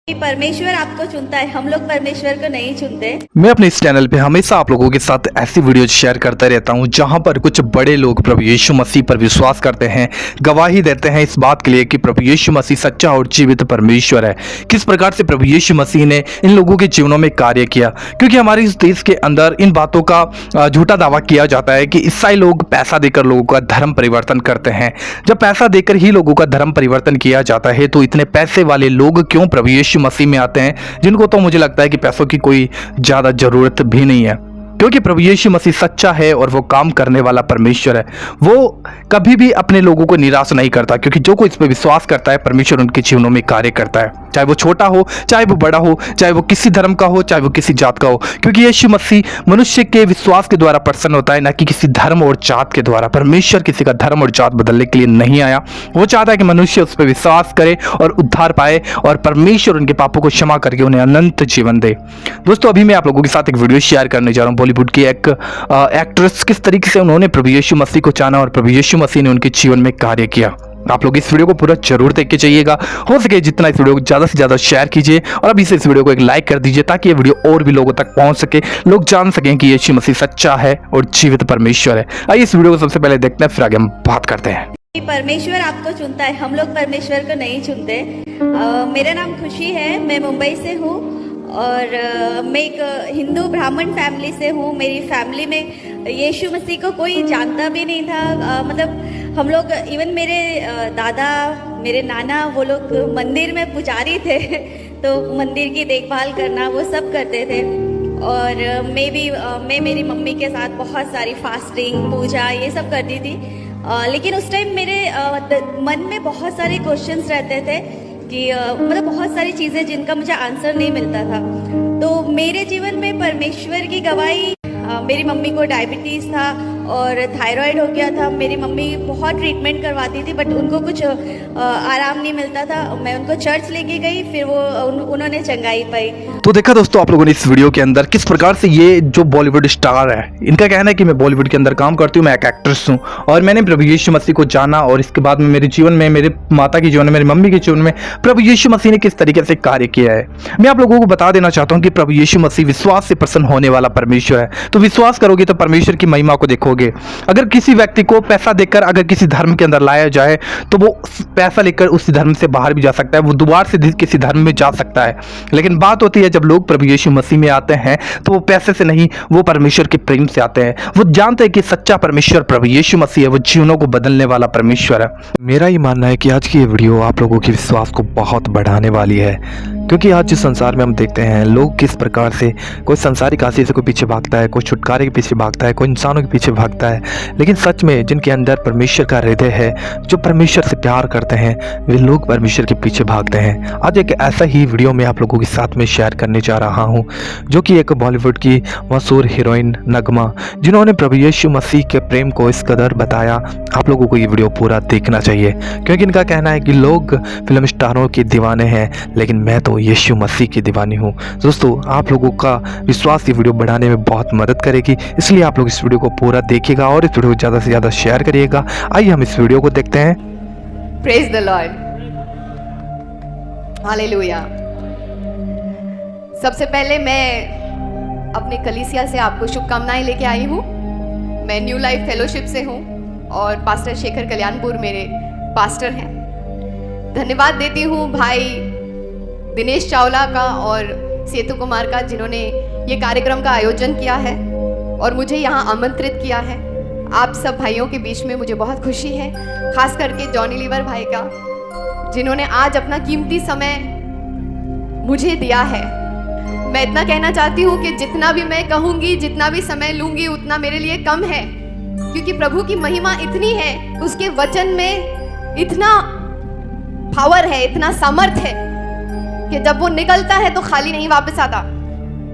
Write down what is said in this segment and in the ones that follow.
परमेश्वर आपको चुनता है, हम लोग परमेश्वर को नहीं चुनते। मैं अपने इस चैनल पे हमेशा आप लोगों के साथ ऐसी वीडियोज शेयर करता रहता हूं जहां पर कुछ बड़े लोग प्रभु यीशु मसीह पर विश्वास करते हैं, गवाही देते हैं इस बात के लिए कि प्रभु यीशु मसीह सच्चा और जीवित परमेश्वर है। किस प्रकार से प्रभु यीशु मसीह ने इन लोगों के जीवनों में कार्य किया, क्योंकि हमारे इस देश के अंदर इन बातों का झूठा दावा किया जाता है कि ईसाई लोग पैसा देकर लोगों का धर्म परिवर्तन करते हैं। जब पैसा देकर ही लोगों का धर्म परिवर्तन किया जाता है तो इतने पैसे वाले लोग क्यों प्रभु यीशु मसीह में आते हैं, जिनको तो मुझे लगता है कि पैसों की कोई ज़्यादा ज़रूरत भी नहीं है, क्योंकि प्रभु यीशु मसीह सच्चा है और वो काम करने वाला परमेश्वर है। वो कभी भी अपने लोगों को निराश नहीं करता, क्योंकि जो कोई इस पर विश्वास करता है परमेश्वर उनके जीवनों में कार्य करता है, चाहे वो छोटा हो, चाहे वो बड़ा हो, चाहे वो किसी धर्म का हो, चाहे वो किसी जात का हो, क्योंकि यीशु मसीह मनुष्य के विश्वास के द्वारा प्रसन्न होता है, ना कि किसी धर्म और जात के द्वारा। परमेश्वर किसी का धर्म और जात बदलने के लिए नहीं आया, वो चाहता है कि मनुष्य उस पर विश्वास करे और उद्धार पाए और परमेश्वर उनके पापों को क्षमा करके उन्हें अनंत जीवन दे। दोस्तों, अभी मैं आप लोगों के साथ एक वीडियो शेयर करने जा रहा हूँ। बॉलीवुड की एक एक्ट्रेस किस तरीके से उन्होंने प्रभु यीशु मसीह को जाना और प्रभु यीशु मसीह ने उनके जीवन में कार्य किया। आप लोग इस वीडियो को पूरा जरूर देख के जाइएगा। हो सके जितना इस वीडियो को ज़्यादा से ज़्यादा शेयर कीजिए और अभी से इस वीडियो को एक लाइक कर दीजिए, ताकि ये वीडियो और भी लोगों तक पहुंच सके, लोग जान सकें कि यीशु मसीह सच्चा है और जीवित परमेश्वर है। आइए इस वीडियो को सबसे पहले देखते हैं, फिर आगे हम बात करते हैं। परमेश्वर आपको चुनता है, हम लोग परमेश्वर को नहीं चुनते। मेरा नाम खुशी है, मैं मुंबई से हूँ और मैं एक हिंदू ब्राह्मण फैमिली से हूँ। मेरी फैमिली में यीशु मसीह को कोई जानता भी नहीं था। मतलब हम लोग, इवन मेरे दादा, मेरे नाना, वो लोग मंदिर में पुजारी थे तो मंदिर की देखभाल करना वो सब करते थे। और मैं मेरी मम्मी के साथ बहुत सारी फास्टिंग, पूजा ये सब करती थी। लेकिन उस टाइम मेरे मन में बहुत सारे क्वेश्चंस रहते थे कि मतलब बहुत सारी चीज़ें जिनका मुझे आंसर नहीं मिलता था। तो मेरे जीवन में परमेश्वर की गवाही, मेरी मम्मी को डायबिटीज़ था और थायराइड हो गया था। मेरी मम्मी बहुत ट्रीटमेंट करवाती थी, बट उनको कुछ आराम नहीं मिलता था। मैं उनको चर्च लेके गई, फिर वो उन्होंने चंगाई पाई। तो देखा दोस्तों आप लोगों ने इस वीडियो के अंदर किस प्रकार से ये जो बॉलीवुड स्टार है, इनका कहना है कि मैं बॉलीवुड के अंदर काम करती हूँ, मैं एक एक्ट्रेस हूँ और मैंने प्रभु यीशु मसीह को जाना और इसके बाद में मेरे जीवन में, मेरे माता के जीवन में, मेरी मम्मी के जीवन में प्रभु यीशु मसीह ने किस तरीके से कार्य किया है। मैं आप लोगों को बता देना चाहता हूँ कि प्रभु यीशु मसीह विश्वास से प्रसन्न होने वाला परमेश्वर है। तो विश्वास करोगे तो परमेश्वर की महिमा को देखोगे। अगर किसी व्यक्ति को पैसा देकर अगर किसी धर्म के अंदर लाया जाए तो वो पैसा लेकर उस धर्म से बाहर भी जा सकता है, वो दोबारा से किसी धर्म में जा सकता है। लेकिन बात होती है जब लोग प्रभु यीशु मसीह में आते हैं तो वो पैसे से नहीं, वो परमेश्वर के प्रेम से आते हैं। वो जानते हैं कि सच्चा परमेश्वर प्रभु यीशु मसीह है, वो जीवनों को बदलने वाला परमेश्वर है। मेरा ये मानना है कि आज की ये वीडियो आप लोगों के विश्वास को बहुत बढ़ाने वाली है, क्योंकि आज जिस संसार में हम देखते हैं लोग किस प्रकार से, कोई संसारिक आशीष से कोई पीछे भागता है, कोई छुटकारे के पीछे भागता है, कोई इंसानों के पीछे भागता है, लेकिन सच में जिनके अंदर परमेश्वर का हृदय है, जो परमेश्वर से प्यार करते हैं, वे लोग परमेश्वर के पीछे भागते हैं। आज एक ऐसा ही वीडियो मैं आप लोगों के साथ में शेयर करने जा रहा हूं, जो कि एक बॉलीवुड की मशहूर हीरोइन नगमा, जिन्होंने प्रभु यीशु मसीह के प्रेम को इस कदर बताया। आप लोगों को ये वीडियो पूरा देखना चाहिए, क्योंकि इनका कहना है कि लोग फिल्म स्टारों के दीवाने हैं, लेकिन मैं तो यीशु मसीह की दीवानी हूँ। दोस्तों, आप लोगों का विश्वास ये वीडियो बढ़ाने में बहुत मदद करेगी, इसलिए आप लोग इस वीडियो को पूरा देखिएगा और इस वीडियो को ज़्यादा से ज़्यादा शेयर करिएगा। आइए हम इस वीडियो को देखते हैं। Praise the Lord, hallelujah. सबसे पहले मैं अपने कलीसिया से आपको शुभकामनाएं लेके आई हूँ। मैं न्यू लाइफ फेलोशिप से हूँ और पास्टर शेखर कल्याणपुर मेरे पास्टर हैं। धन्यवाद देती हूँ भाई दिनेश चावला का और सेतु कुमार का, जिन्होंने ये कार्यक्रम का आयोजन किया है और मुझे यहाँ आमंत्रित किया है। आप सब भाइयों के बीच में मुझे बहुत खुशी है, खास करके जॉनी लीवर भाई का, जिन्होंने आज अपना कीमती समय मुझे दिया है। मैं इतना कहना चाहती हूँ कि जितना भी मैं कहूँगी, जितना भी समय लूँगी, उतना मेरे लिए कम है, क्योंकि प्रभु की महिमा इतनी है, उसके वचन में इतना पावर है, इतना सामर्थ है कि जब वो निकलता है तो खाली नहीं वापस आता।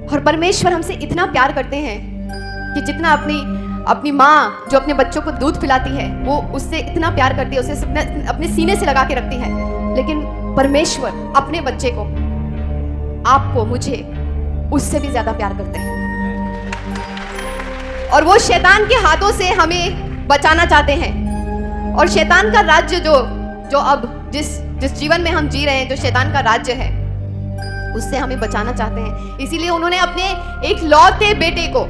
और परमेश्वर हमसे इतना प्यार करते हैं कि जितना अपनी माँ जो अपने बच्चों को दूध पिलाती है, वो उससे इतना प्यार करती है, उसे अपने सीने से लगा के रखती है, लेकिन परमेश्वर अपने बच्चे को, आपको, मुझे उससे भी ज्यादा प्यार करते हैं। और वो शैतान के हाथों से हमें बचाना चाहते हैं। और शैतान का राज्य जो अब जिस जीवन में हम जी रहे हैं, जो शैतान का राज्य है, उससे हमें बचाना चाहते हैं। इसीलिए उन्होंने अपने एक लौते बेटे को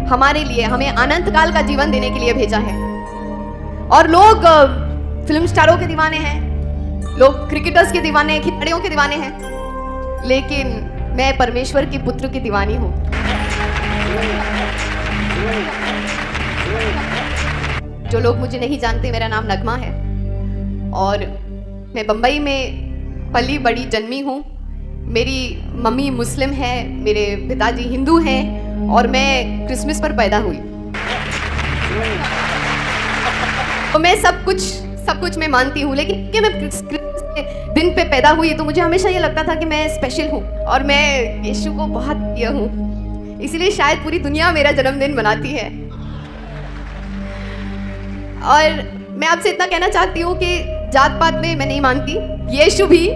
हमारे लिए, हमें अनंत काल का जीवन देने के लिए भेजा है। और लोग फिल्म स्टारों के दीवाने हैं, लोग क्रिकेटर्स के दीवाने हैं, खिलाड़ियों के दीवाने हैं, लेकिन मैं परमेश्वर की पुत्र की दीवानी हूं। जो लोग मुझे नहीं जानते, मेरा नाम नगमा है और मैं बम्बई में पली बड़ी जन्मी हूँ। मेरी मम्मी मुस्लिम है, मेरे पिताजी हिंदू हैं और मैं क्रिसमस पर पैदा हुई। तो मैं सब कुछ मैं मानती हूँ, लेकिन कि मैं क्रिसमस के दिन पे पैदा हुई तो मुझे हमेशा ये लगता था कि मैं स्पेशल हूँ और मैं यीशु को बहुत प्रिय हूँ। इसलिए शायद पूरी दुनिया मेरा जन्मदिन मनाती है। और मैं आपसे इतना कहना चाहती हूँ कि जात पात में मैं नहीं मानती। यीशु भी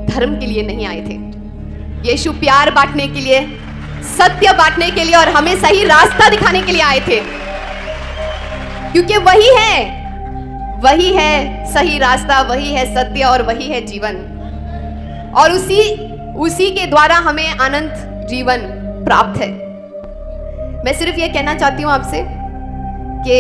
धर्म के लिए नहीं आए थे। यीशु प्यार बांटने के लिए, सत्य बांटने के लिए और हमें सही रास्ता दिखाने के लिए आए थे, क्योंकि वही है सही रास्ता, वही है सत्य और वही है जीवन। और उसी के द्वारा हमें अनंत जीवन प्राप्त है। मैं सिर्फ ये कहना चाहती हूँ आपसे कि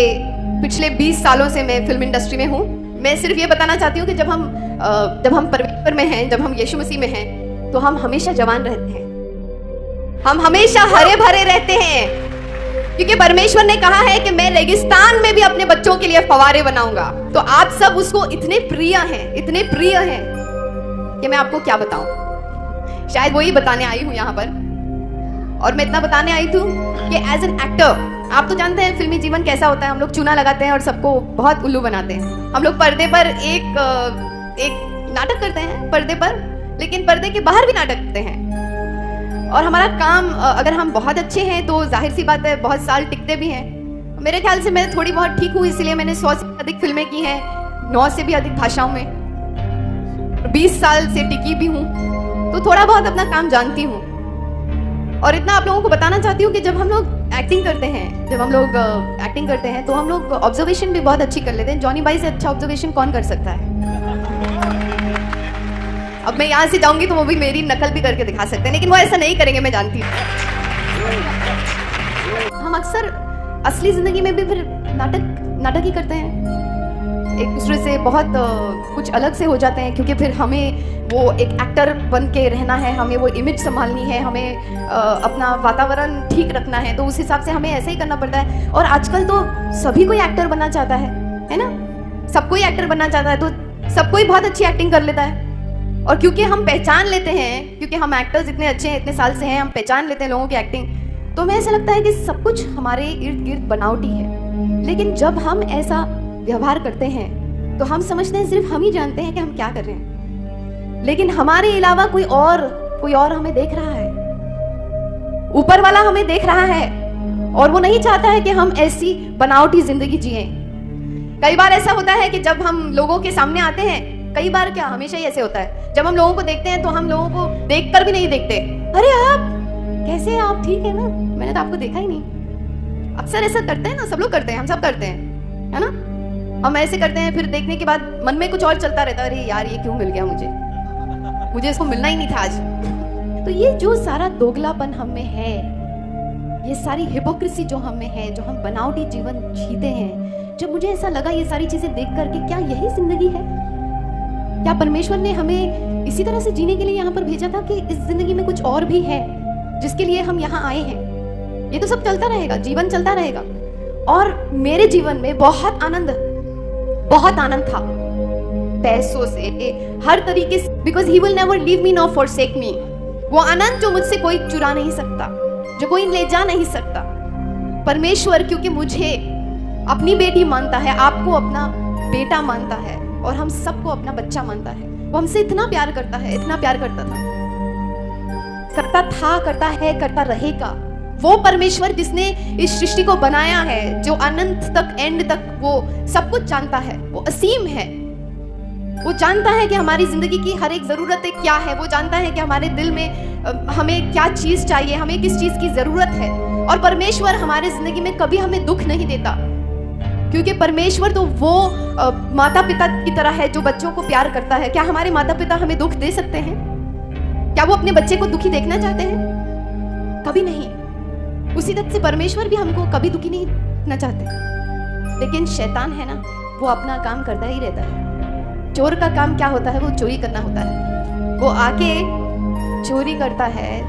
पिछले 20 सालों से मैं फिल्म इंडस्ट्री में हूँ। मैं सिर्फ ये बताना चाहती हूँ कि जब हम परमेश्वर में हैं, जब हम यीशु मसीह में हैं, तो हम हमेशा जवान रहते हैं, हम हमेशा हरे भरे रहते हैं, क्योंकि परमेश्वर ने कहा है कि मैं रेगिस्तान में भी अपने बच्चों के लिए फवारे बनाऊंगा। तो आप सब उसको इतने प्रिय हैं कि मैं आपको क्या बताऊं। शायद वही बताने आई हूं यहाँ पर। और मैं इतना बताने आई थी कि एज एन एक्टर, आप तो जानते हैं फिल्मी जीवन कैसा होता है। हम लोग चूना लगाते हैं और सबको बहुत उल्लू बनाते हैं। हम लोग पर्दे पर एक नाटक करते हैं पर्दे पर, लेकिन पर्दे के बाहर भी नाटक करते हैं। और हमारा काम, अगर हम बहुत अच्छे हैं तो जाहिर सी बात है बहुत साल टिकते भी हैं। मेरे ख्याल से मैं थोड़ी बहुत ठीक हूँ, इसलिए मैंने 100 से अधिक फिल्में की हैं, 9 से भी अधिक भाषाओं में, 20 साल से टिकी भी हूँ, तो थोड़ा बहुत अपना काम जानती हूँ। और इतना आप लोगों को बताना चाहती हूँ कि जब हम लोग एक्टिंग करते हैं तो हम लोग ऑब्जर्वेशन भी बहुत अच्छी कर लेते हैं। जॉनी भाई से अच्छा ऑब्जर्वेशन कौन कर सकता है? अब मैं यहाँ से जाऊंगी तो वो भी मेरी नकल भी करके दिखा सकते हैं, लेकिन वो ऐसा नहीं करेंगे, मैं जानती हूँ। हम अक्सर असली जिंदगी में भी फिर नाटक ही करते हैं, एक दूसरे से बहुत कुछ अलग से हो जाते हैं, क्योंकि फिर हमें वो एक एक्टर बन के रहना है, हमें वो इमेज संभालनी है, हमें अपना वातावरण ठीक रखना है, तो उस हिसाब से हमें ऐसे ही करना पड़ता है। और आजकल तो सभी कोई एक्टर बनना चाहता है ना? सब कोई एक्टर बनना चाहता है, तो सब कोई बहुत अच्छी एक्टिंग कर लेता है। और क्योंकि हम पहचान लेते हैं, क्योंकि हम एक्टर्स इतने अच्छे हैं, इतने साल से हैं, हम पहचान लेते हैं लोगों की एक्टिंग, तो हमें ऐसा लगता है कि सब कुछ हमारे इर्द गिर्द बनावटी है। लेकिन जब हम ऐसा व्यवहार करते हैं तो हम समझते हैं सिर्फ हम ही जानते हैं कि हम क्या कर रहे हैं, लेकिन हमारे अलावा कोई और हमें देख रहा है, ऊपर वाला हमें देख रहा है, और वो नहीं चाहता है कि हम ऐसी बनावटी जिंदगी जिए। कई बार ऐसा होता है कि जब हम लोगों के सामने आते हैं, कई बार क्या हमेशा ही ऐसे होता है, जब हम लोगों को देखते हैं तो हम लोगों को देखकर भी नहीं देखते। अरे आप कैसे हैं, आप ठीक है ना, मैंने तो आपको देखा ही नहीं। अक्सर ऐसा करते हैं ना, सब लोग करते हैं, हम सब करते हैं, है ना? हम ऐसे करते हैं, फिर देखने के बाद मन में कुछ और चलता रहता है, अरे यार ये क्यों मिल गया मुझे इसको मिलना ही नहीं था आज। तो ये जो सारा दोगलापन हम में है, ये सारी हिपोक्रेसी जो हम में है, जो हम बनावटी जीवन जीते हैं, जब मुझे ऐसा लगा ये सारी चीजें देख करके, क्या यही जिंदगी है? क्या परमेश्वर ने हमें इसी तरह से जीने के लिए यहाँ पर भेजा था कि इस जिंदगी में कुछ और भी है जिसके लिए हम यहाँ आए हैं? ये तो सब चलता रहेगा, जीवन चलता रहेगा। और मेरे जीवन में बहुत आनंद था, पैसों से, हर तरीके से, because he will never leave me nor forsake me. वो आनंद जो मुझसे कोई चुरा नहीं सकता, जो कोई ले जा नहीं सकता। परमेश्वर क्योंकि मुझे अपनी बेटी मानता है, आपको अपना बेटा मानता है, और हम सबको अपना बच्चा मानता है। वो हमसे इतना प्यार करता है, इतना प्यार करता है, करता रहेगा। वो परमेश्वर जिसने इस सृष्टि को बनाया है, जो अनंत तक, एंड तक वो सब कुछ जानता है, वो असीम है। वो जानता है कि हमारी जिंदगी की हर एक जरूरतें क्या है, वो जानता है कि हमारे दिल में हमें क्या चीज चाहिए, हमें किस चीज की जरूरत है। और परमेश्वर हमारे जिंदगी में कभी हमें दुख नहीं देता, क्योंकि परमेश्वर तो वो माता पिता की तरह है जो बच्चों को प्यार करता है। क्या हमारे माता पिता हमें दुख दे सकते हैं? क्या वो अपने बच्चे को दुखी देखना चाहते हैं? कभी नहीं। उसी तरह से परमेश्वर भी हमको कभी दुखी नहीं देखना चाहते। लेकिन शैतान है ना, वो अपना काम करता ही रहता है। चोर का काम क्या होता है? वो चोरी करना होता है। वो आके चोरी करता है,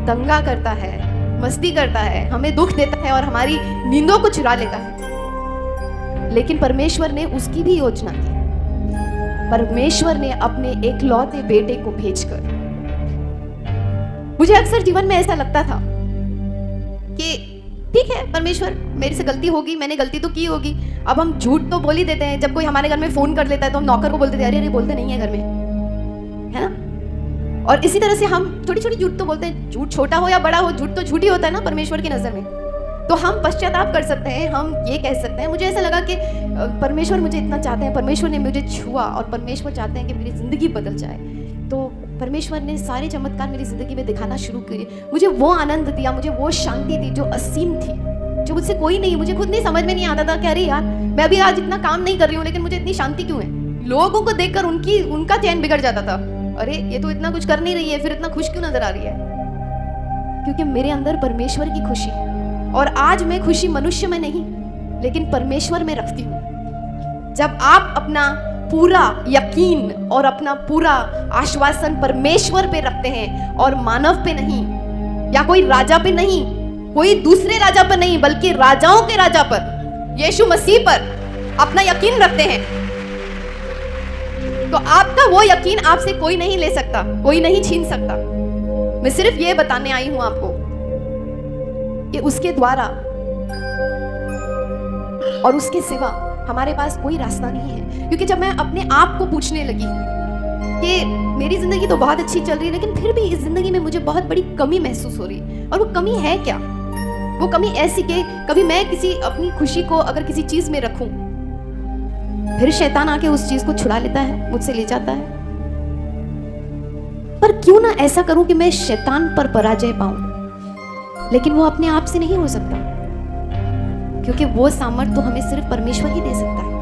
दंगा करता है, मस्ती करता है, हमें दुख देता है और हमारी नींदों को चुरा लेता है। लेकिन परमेश्वर ने उसकी भी योजना की। परमेश्वर ने अपने एकलौते बेटे को भेजकर, मुझे अक्सर जीवन में ऐसा लगता था कि ठीक है परमेश्वर, मेरे से गलती होगी, मैंने गलती तो की होगी। अब हम झूठ तो बोल ही देते हैं। जब कोई हमारे घर में फोन कर लेता है तो हम नौकर को बोलते थे, अरे अरे बोलते नहीं है घर में, है ना। और इसी तरह से हम छोटी छोटी झूठ तो बोलते हैं। झूठ छोटा हो या बड़ा हो, झूठ तो झूठ ही होता है ना परमेश्वर की नजर में। तो हम पश्चाताप कर सकते हैं, हम ये कह सकते हैं। मुझे ऐसा लगा कि परमेश्वर मुझे इतना चाहते हैं, परमेश्वर ने मुझे छुआ और परमेश्वर चाहते हैं कि मेरी जिंदगी बदल जाए। तो परमेश्वर ने सारे चमत्कार मेरी जिंदगी में दिखाना शुरू किए। मुझे वो आनंद दिया, मुझे वो शांति दी जो असीम थी, जो मुझसे कोई नहीं, मुझे खुद नहीं समझ में नहीं आता था कि अरे यार मैं अभी आज इतना काम नहीं कर रही हूँ लेकिन मुझे इतनी शांति क्यों है। लोगों को देखकर उनका चैन बिगड़ जाता था। अरे ये तो इतना कुछ कर नहीं रही है, फिर इतना खुश क्यों नजर आ रही है? क्योंकि मेरे अंदर परमेश्वर की खुशी, और आज मैं खुशी मनुष्य में नहीं लेकिन परमेश्वर में रखती हूँ। जब आप अपना पूरा यकीन और अपना पूरा आश्वासन परमेश्वर पे रखते हैं और मानव पे नहीं, या कोई राजा पे नहीं, कोई दूसरे राजा पर नहीं, बल्कि राजाओं के राजा पर, यीशु मसीह पर अपना यकीन रखते हैं, तो आपका वो यकीन आपसे कोई नहीं ले सकता, कोई नहीं छीन सकता। मैं सिर्फ ये बताने आई हूं आपको कि उसके द्वारा और उसके सिवा हमारे पास कोई रास्ता नहीं है। क्योंकि जब मैं अपने आप को पूछने लगी कि मेरी जिंदगी तो बहुत अच्छी चल रही है लेकिन फिर भी इस जिंदगी में मुझे बहुत बड़ी कमी महसूस हो रही है, और वो कमी है क्या? वो कमी ऐसी कि कभी मैं किसी अपनी खुशी को अगर किसी चीज में रखूं, फिर शैतान आके उस चीज को छुड़ा लेता है, मुझसे ले जाता है। पर क्यों ना ऐसा करूं कि मैं शैतान पर पराजय पाऊं। लेकिन वो अपने आप से नहीं हो सकता, क्योंकि वो सामर्थ्य तो हमें सिर्फ परमेश्वर ही दे सकता है,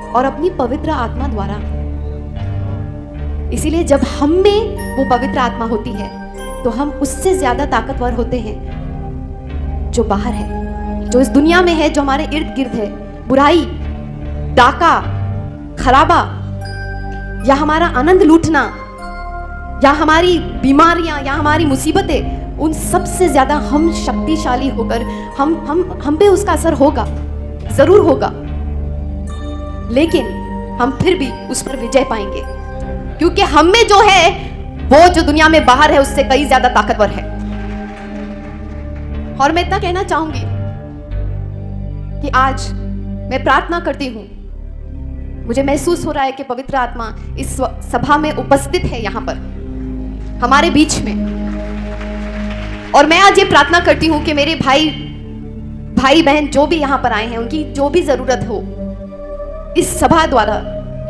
और अपनी पवित्र आत्मा द्वारा। इसीलिए जब हम में वो पवित्र आत्मा होती है तो हम उससे ज्यादा ताकतवर होते हैं जो बाहर है, जो इस दुनिया में है, जो हमारे इर्द गिर्द है। बुराई, डाका, खराबा, या हमारा आनंद लूटना, या हमारी बीमारियां, या हमारी मुसीबतें, उन सबसे ज्यादा हम शक्तिशाली होकर हम पे उसका असर होगा, जरूर होगा। लेकिन हम फिर भी उस पर विजय पाएंगे, क्योंकि हम में जो है वो जो दुनिया में बाहर है उससे कई ज्यादा ताकतवर है। और मैं इतना कहना चाहूंगी कि आज मैं प्रार्थना करती हूं, मुझे महसूस हो रहा है कि पवित्र आत्मा इस सभा में उपस्थित है, यहां पर हमारे बीच में। और मैं आज ये प्रार्थना करती हूं कि मेरे भाई बहन जो भी यहां पर आए हैं, उनकी जो भी जरूरत हो, इस सभा द्वारा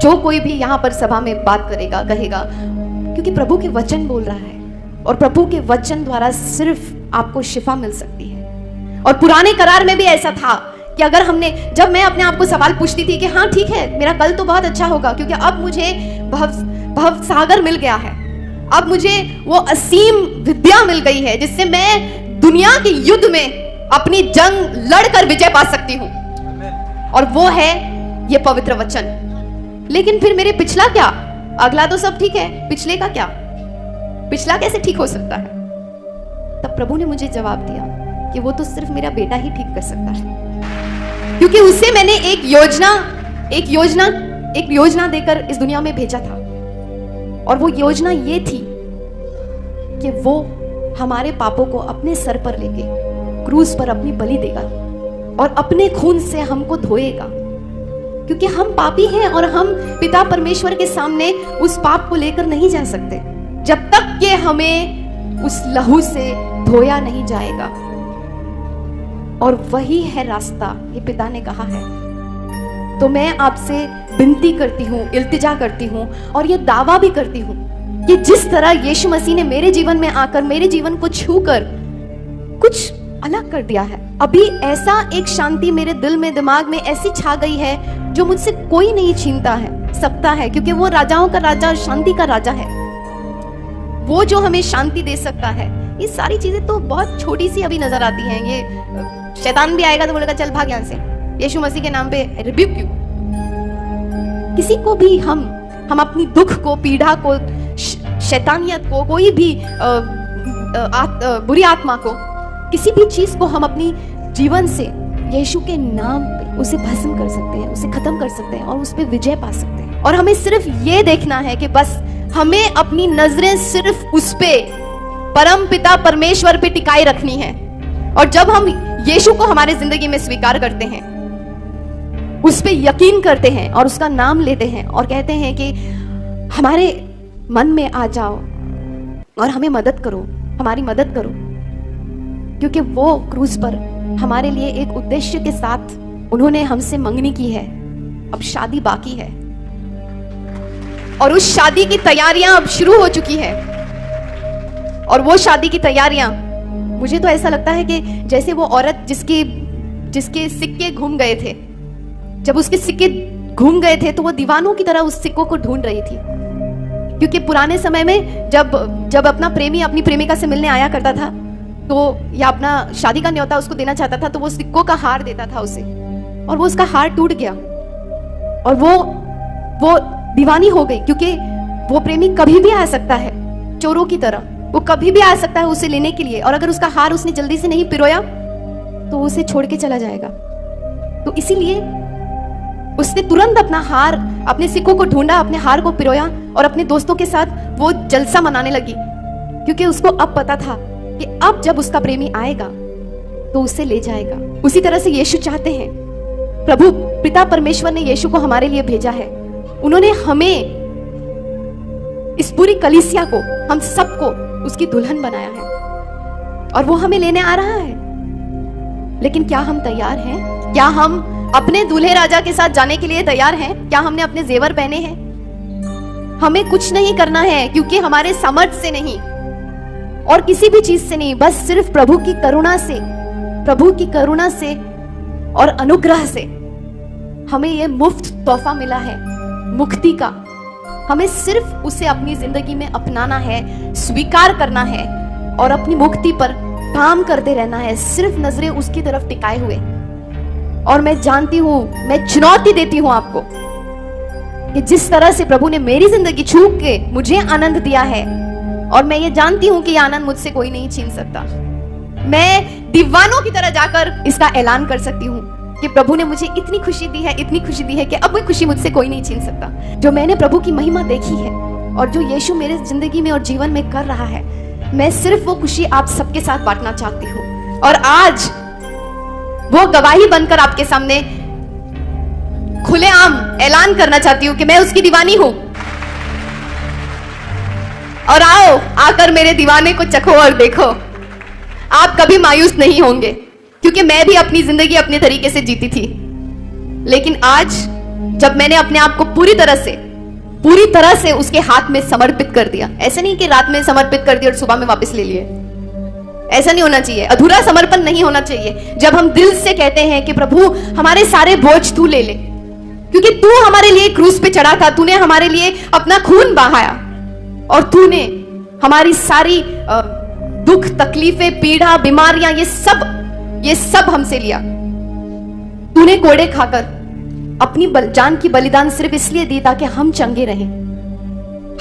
जो कोई भी यहां पर सभा में बात करेगा, कहेगा, क्योंकि प्रभु के वचन बोल रहा है, और प्रभु के वचन द्वारा सिर्फ आपको शिफा मिल सकती है। और पुराने करार में भी ऐसा था कि अगर जब मैं अपने आप को सवाल पूछती थी कि हाँ ठीक है, मेरा कल तो बहुत अच्छा होगा, क्योंकि अब मुझे भव सागर मिल गया है, अब मुझे वो असीम विद्या मिल गई है जिससे मैं दुनिया के युद्ध में अपनी जंग लड़कर विजय पा सकती हूँ, और वो है ये पवित्र वचन। लेकिन फिर मेरे पिछला क्या? अगला तो सब ठीक है, पिछले का क्या? पिछला कैसे ठीक हो सकता है? तब प्रभु ने मुझे जवाब दिया कि वो तो सिर्फ मेरा बेटा ही ठीक कर सकता है, क्योंकि उससे मैंने एक योजना देकर इस दुनिया में भेजा था। और वो योजना ये थी कि वो हमारे पापों को अपने सर पर लेके क्रूस पर अपनी बलि देगा और अपने खून से हमको धोएगा, क्योंकि हम पापी हैं और हम पिता परमेश्वर के सामने उस पाप को लेकर नहीं जा सकते जब तक कि हमें उस लहू से धोया नहीं जाएगा। और वही है रास्ता, ये पिता ने कहा है। तो मैं आपसे विनती करती हूँ, इल्तिजा करती हूँ, और ये दावा भी करती हूँ कि जिस तरह यीशु मसीह ने मेरे जीवन में आकर मेरे जीवन को छूकर कुछ अलग कर दिया है। अभी ऐसा एक शांति मेरे दिल में, दिमाग में ऐसी छा गई है जो मुझसे कोई नहीं छीनता है सकता है, क्योंकि वो राजाओं का राजा और शांति का राजा है। वो जो हमें शांति दे सकता है। ये सारी चीजें तो बहुत छोटी सी अभी नजर आती हैं। ये शैतान भी आएगा तो बोलेगा चल भाग यहाँ से, यीशु मसीह के नाम पे रिब्यूक यू। किसी को भी हम अपनी दुख को, पीड़ा को, शैतानियत को, कोई भी बुरी आत्मा को, किसी भी चीज को हम अपनी जीवन से यीशु के नाम पे उसे भस्म कर सकते हैं, उसे खत्म कर सकते हैं और उस पे विजय पा सकते हैं। और हमें सिर्फ ये देखना है कि बस हमें अपनी नजरें सिर्फ उस पे, परम पिता परमेश्वर पे टिकाए रखनी है। और जब हम यीशु को हमारे जिंदगी में स्वीकार करते हैं, उस पे यकीन करते हैं और उसका नाम लेते हैं और कहते हैं कि हमारे मन में आ जाओ और हमें मदद करो, हमारी मदद करो, क्योंकि वो क्रूज पर हमारे लिए एक उद्देश्य के साथ उन्होंने हमसे मंगनी की है। अब शादी बाकी है और उस शादी की तैयारियां अब शुरू हो चुकी है। और वो शादी की तैयारियां, मुझे तो ऐसा लगता है कि जैसे वो औरत जिसके सिक्के घूम गए थे, जब उसके सिक्के घूम गए थे तो वो दीवानों की तरह उस सिक्कों को ढूंढ रही थी। क्योंकि पुराने समय में जब अपना प्रेमी अपनी प्रेमिका से मिलने आया करता था तो, या अपना शादी का न्योता उसको देना चाहता था, तो वो सिक्कों का हार देता था उसे, और वो उसका हार टूट गया और वो दीवानी हो गई। क्योंकि वो प्रेमी कभी भी आ सकता है, चोरों की तरह वो कभी भी आ सकता है उसे लेने के लिए, और अगर उसका हार उसने जल्दी से नहीं पिरोया तो उसे छोड़ के चला जाएगा। तो इसीलिए उसने तुरंत अपना हार, अपने सिक्कों को ढूंढा, अपने हार को पिरोया और अपने दोस्तों के साथ वो जलसा मनाने लगी। क्योंकि उसको अब पता था कि अब जब उसका प्रेमी आएगा तो उसे ले जाएगा। उसी तरह से यीशु चाहते हैं, प्रभु पिता परमेश्वर ने यीशु को हमारे लिए भेजा है। उन्होंने हमें, इस पूरी कलीसिया को, हम सबको उसकी दुल्हन बनाया है और वो हमें लेने आ रहा है। लेकिन क्या हम तैयार हैं? क्या हम अपने दूल्हे राजा के साथ जाने के लिए तैयार हैं? क्या हमने अपने जेवर पहने हैं? हमें कुछ नहीं करना है, क्योंकि हमारे सामर्थ्य से नहीं और किसी भी चीज से नहीं, बस सिर्फ प्रभु की करुणा से और अनुग्रह से हमें यह मुफ्त तोहफा मिला है, मुक्ति का। हमें सिर्फ उसे अपनी जिंदगी में अपनाना है, स्वीकार करना है और अपनी मुक्ति पर काम करते रहना है, सिर्फ नजरें उसकी तरफ टिकाए हुए। और मैं जानती हूं, मैं चुनौती देती हूं आपको कि जिस तरह से प्रभु ने मेरी जिंदगी छू के मुझे आनंद दिया है, और मैं ये जानती हूं कि ये आनंद मुझसे कोई नहीं छीन सकता, मैं दीवानों की तरह जाकर इसका ऐलान कर सकती हूँ कि प्रभु ने मुझे इतनी खुशी दी है कि अब वो खुशी मुझसे कोई नहीं छीन सकता। जो मैंने प्रभु की महिमा देखी है और जो यीशु मेरे जिंदगी में और जीवन में कर रहा है, मैं सिर्फ वो खुशी आप सबके साथ बांटना चाहती हूँ। और आज वो गवाही बनकर आपके सामने खुलेआम ऐलान करना चाहती हूँ कि मैं उसकी दीवानी हूँ। और आओ, आकर मेरे दीवाने को चखो और देखो, आप कभी मायूस नहीं होंगे, क्योंकि मैं भी अपनी जिंदगी अपने तरीके से जीती थी। लेकिन आज जब मैंने अपने आप को पूरी तरह से उसके हाथ में समर्पित कर दिया, ऐसा नहीं कि रात में समर्पित कर दिया और सुबह में वापस ले लिए, ऐसा नहीं होना चाहिए, अधूरा समर्पण नहीं होना चाहिए। जब हम दिल से कहते हैं कि प्रभु हमारे सारे बोझ तू ले ले, क्योंकि तू हमारे लिए क्रूस पे चढ़ा था, तूने हमारे लिए अपना खून बहाया और तूने हमारी सारी दुख, तकलीफें, पीड़ा, बीमारियां, ये सब हमसे लिया। तूने कोड़े खाकर अपनी जान की बलिदान सिर्फ इसलिए दी ताकि हम चंगे रहें,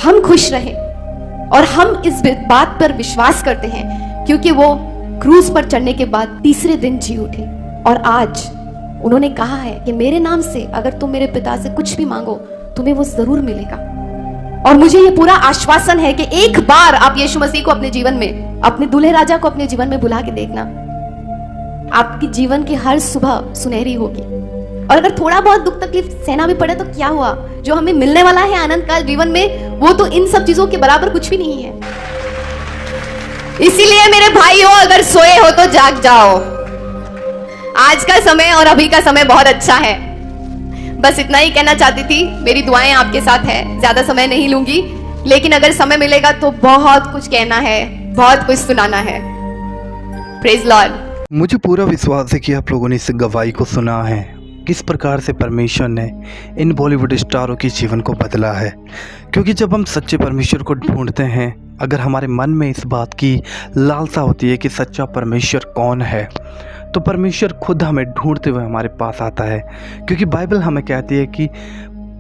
हम खुश रहें। और हम इस बात पर विश्वास करते हैं क्योंकि वो क्रूस पर चढ़ने के बाद तीसरे दिन जी उठे। और आज उन्होंने कहा है कि मेरे नाम से अगर तुम मेरे पिता से कुछ भी मांगो तुम्हें वो जरूर मिलेगा। और मुझे ये पूरा आश्वासन है कि एक बार आप यीशु मसीह को अपने जीवन में, अपने दूल्हे राजा को अपने जीवन में बुला के देखना, आपकी जीवन की हर सुबह सुनहरी होगी। और अगर थोड़ा बहुत दुख तकलीफ सहना भी पड़े तो क्या हुआ, जो हमें मिलने वाला है आनंद काल जीवन में, वो तो इन सब चीजों के बराबर कुछ भी नहीं है। इसीलिए मेरे भाइयों, अगर सोए हो तो जाग जाओ। आज का समय और अभी का समय बहुत अच्छा है। बस इतना ही कहना चाहती थी। मेरी दुआएं आपके साथ है, ज्यादा समय नहीं लूंगी, लेकिन अगर समय मिलेगा तो बहुत कुछ कहना है, बहुत कुछ सुनाना है। Praise Lord. मुझे पूरा विश्वास है कि आप लोगों ने इस गवाही को सुना है, किस प्रकार से परमेश्वर ने इन बॉलीवुड स्टारों के जीवन को बदला है। क्योंकि जब हम सच्चे परमेश्वर को ढूंढते हैं, अगर हमारे मन में इस बात की लालसा होती है कि सच्चा परमेश्वर कौन है, तो परमेश्वर खुद हमें ढूंढते हुए हमारे पास आता है। क्योंकि बाइबल हमें कहती है कि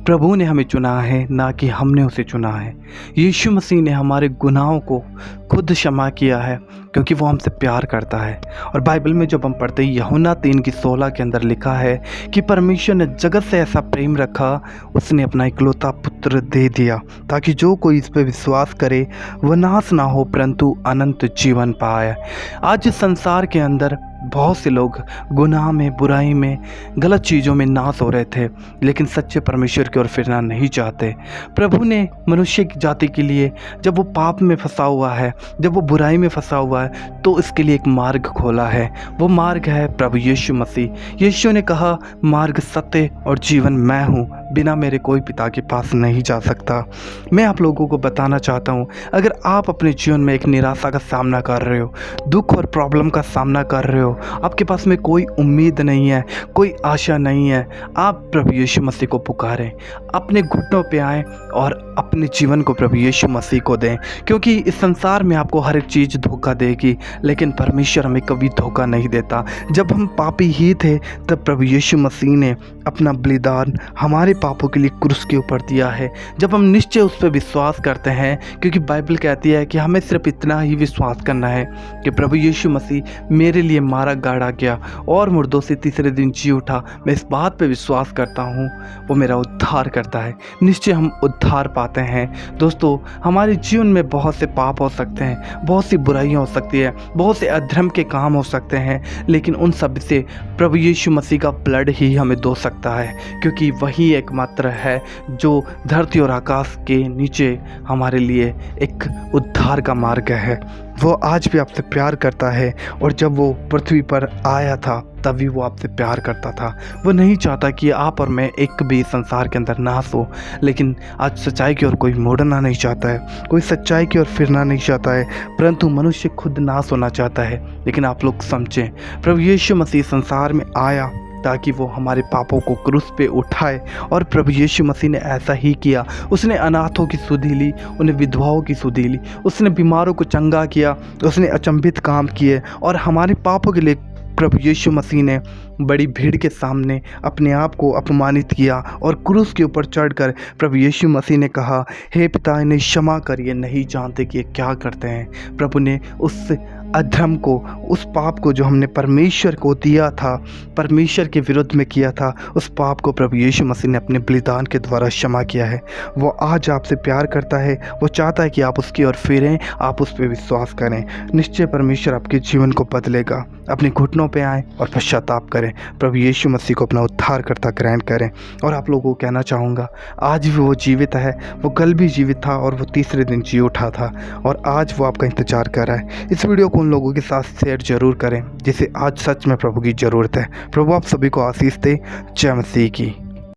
प्रभु ने हमें चुना है, ना कि हमने उसे चुना है। यीशु मसीह ने हमारे गुनाहों को खुद क्षमा किया है, क्योंकि वो हमसे प्यार करता है। और बाइबल में जब हम पढ़ते हैं, यूहन्ना 3:16 के अंदर लिखा है कि परमेश्वर ने जगत से ऐसा प्रेम रखा, उसने अपना इकलौता पुत्र दे दिया, ताकि जो कोई इस पर विश्वास करे वह नाश ना हो, परंतु अनंत जीवन पाए। आज इस संसार के अंदर बहुत से लोग गुनाह में, बुराई में, गलत चीज़ों में नाश हो रहे थे, लेकिन सच्चे परमेश्वर की ओर फिरना नहीं चाहते। प्रभु ने मनुष्य की जाति के लिए, जब वो पाप में फंसा हुआ है, जब वो बुराई में फंसा हुआ है, तो इसके लिए एक मार्ग खोला है। वो मार्ग है प्रभु यीशु मसीह। यीशु ने कहा, मार्ग, सत्य और जीवन मैं हूँ, बिना मेरे कोई पिता के पास नहीं जा सकता। मैं आप लोगों को बताना चाहता हूँ, अगर आप अपने जीवन में एक निराशा का सामना कर रहे हो, दुख और प्रॉब्लम का सामना कर रहे हो, आपके पास में कोई उम्मीद नहीं है, कोई आशा नहीं है, आप प्रभु यीशु मसीह को पुकारें, अपने घुटनों पे आएं और अपने जीवन को प्रभु यीशु मसीह को दें। क्योंकि इस संसार में आपको हर एक चीज़ धोखा देगी, लेकिन परमेश्वर हमें कभी धोखा नहीं देता। जब हम पापी ही थे, तब प्रभु यीशु मसीह ने अपना बलिदान हमारे पापों के लिए क्रूस के ऊपर दिया है। जब हम निश्चय उस पर विश्वास करते हैं, क्योंकि बाइबल कहती है कि हमें सिर्फ इतना ही विश्वास करना है कि प्रभु यीशु मसीह मेरे लिए मारा गाड़ा गया और मुर्दों से तीसरे दिन जी उठा, मैं इस बात पे विश्वास करता हूँ, वो मेरा उद्धार करता है। निश्चय हम उद्धार पाते हैं। दोस्तों, हमारे जीवन में बहुत से पाप हो सकते हैं, बहुत सी बुराइयाँ हो सकती है, बहुत से अधर्म के काम हो सकते हैं, लेकिन उन सब से प्रभु यीशु मसीह का ब्लड ही हमें धो सकता है। क्योंकि वही एकमात्र है जो धरती और आकाश के नीचे हमारे लिए एक उद्धार का मार्ग है। वो आज भी आपसे प्यार करता है, और जब वो पृथ्वी पर आया था तभी वो आपसे प्यार करता था। वो नहीं चाहता कि आप और मैं एक भी संसार के अंदर नाश हो, लेकिन आज सच्चाई की ओर कोई मोड़ना नहीं चाहता है, कोई सच्चाई की ओर फिरना नहीं चाहता है, परंतु मनुष्य खुद नाश होना चाहता है। लेकिन आप लोग समझें, प्रभु यीशु मसीह संसार में आया ताकि वो हमारे पापों को क्रूस पे उठाए, और प्रभु यीशु मसीह ने ऐसा ही किया। उसने अनाथों की सुधि ली, उन्हें विधवाओं की सुधि ली, उसने बीमारों को चंगा किया, उसने अचंभित काम किए, और हमारे पापों के लिए प्रभु यीशु मसीह ने बड़ी भीड़ के सामने अपने आप को अपमानित किया, और क्रूस के ऊपर चढ़कर प्रभु यीशु मसीह ने कहा, हे पिता, इन्हें क्षमा करिए, नहीं जानते कि ये क्या करते हैं। प्रभु ने उस अधर्म को, उस पाप को जो हमने परमेश्वर को दिया था, परमेश्वर के विरुद्ध में किया था, उस पाप को प्रभु यीशु मसीह ने अपने बलिदान के द्वारा क्षमा किया है। वो आज आपसे प्यार करता है, वो चाहता है कि आप उसकी ओर फिरें, आप उस पर विश्वास करें। निश्चय परमेश्वर आपके जीवन को बदलेगा। अपने घुटनों पे आएँ और पश्चाताप करें, प्रभु यीशु मसीह को अपना उद्धारकर्ता ग्रहण करें। और आप लोगों को कहना चाहूँगा, आज भी वो जीवित है, वो कल भी जीवित था, और वो तीसरे दिन जी उठा था, और आज वो आपका इंतजार कर रहा है। इस वीडियो को उन लोगों के साथ शेयर जरूर करें जिसे आज सच में प्रभु की ज़रूरत है। प्रभु आप सभी को आशीष दे। जय मसीह की।